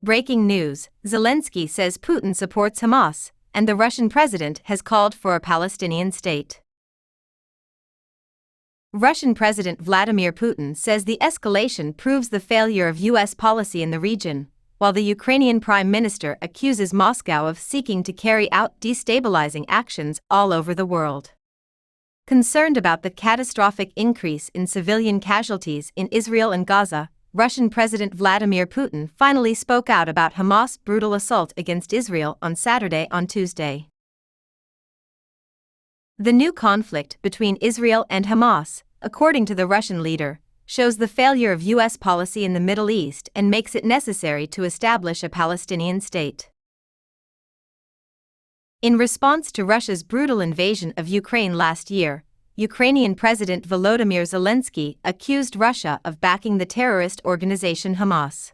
Breaking news: Zelensky says Putin supports Hamas, and the Russian president has called for a Palestinian state. Russian President Vladimir Putin says the escalation proves the failure of U.S. policy in the region, while the Ukrainian Prime Minister accuses Moscow of seeking to carry out destabilizing actions all over the world. Concerned about the catastrophic increase in civilian casualties in Israel and Gaza, Russian President Vladimir Putin finally spoke out about Hamas' brutal assault against Israel on Tuesday. The new conflict between Israel and Hamas, according to the Russian leader, shows the failure of U.S. policy in the Middle East and makes it necessary to establish a Palestinian state. In response to Russia's brutal invasion of Ukraine last year, Ukrainian President Volodymyr Zelensky accused Russia of backing the terrorist organization Hamas.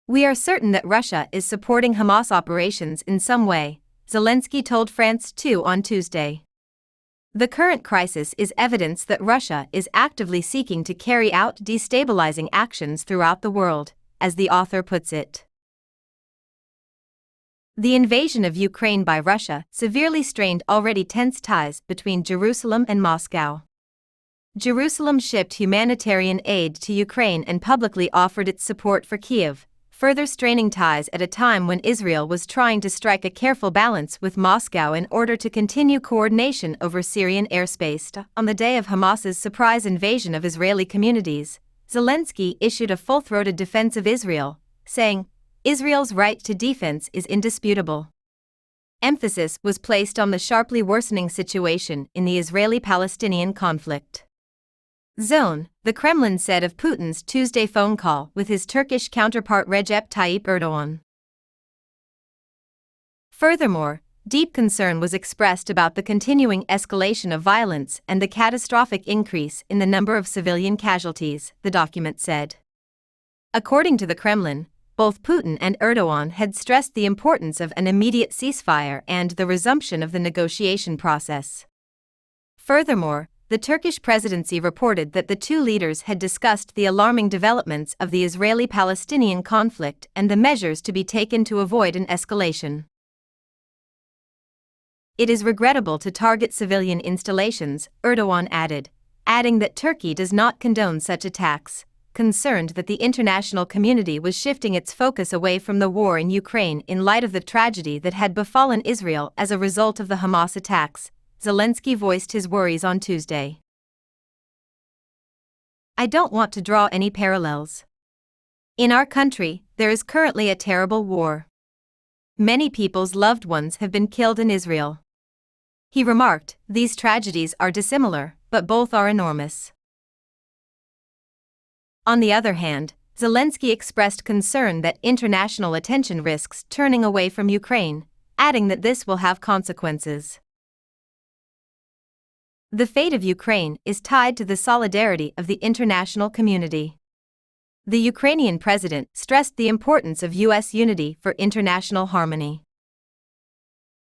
"We are certain that Russia is supporting Hamas operations in some way," Zelensky told France 2 on Tuesday. "The current crisis is evidence that Russia is actively seeking to carry out destabilizing actions throughout the world," as the author puts it. The invasion of Ukraine by Russia severely strained already tense ties between Jerusalem and Moscow. Jerusalem shipped humanitarian aid to Ukraine and publicly offered its support for Kyiv, further straining ties at a time when Israel was trying to strike a careful balance with Moscow in order to continue coordination over Syrian airspace. On the day of Hamas's surprise invasion of Israeli communities, Zelensky issued a full-throated defense of Israel, saying, "Israel's right to defense is indisputable." Emphasis was placed on the sharply worsening situation in the Israeli-Palestinian conflict. The Kremlin said of Putin's Tuesday phone call with his Turkish counterpart Recep Tayyip Erdogan. Furthermore, deep concern was expressed about the continuing escalation of violence and the catastrophic increase in the number of civilian casualties, the document said. According to the Kremlin, both Putin and Erdogan had stressed the importance of an immediate ceasefire and the resumption of the negotiation process. Furthermore, the Turkish presidency reported that the two leaders had discussed the alarming developments of the Israeli-Palestinian conflict and the measures to be taken to avoid an escalation. "It is regrettable to target civilian installations," Erdogan adding that Turkey does not condone such attacks, concerned that the international community was shifting its focus away from the war in Ukraine in light of the tragedy that had befallen Israel as a result of the Hamas attacks. Zelensky voiced his worries on Tuesday. "I don't want to draw any parallels. In our country, there is currently a terrible war. Many people's loved ones have been killed in Israel." He remarked, "These tragedies are dissimilar, but both are enormous." On the other hand, Zelensky expressed concern that international attention risks turning away from Ukraine, adding that this will have consequences. "The fate of Ukraine is tied to the solidarity of the international community." The Ukrainian president stressed the importance of U.S. unity for international harmony.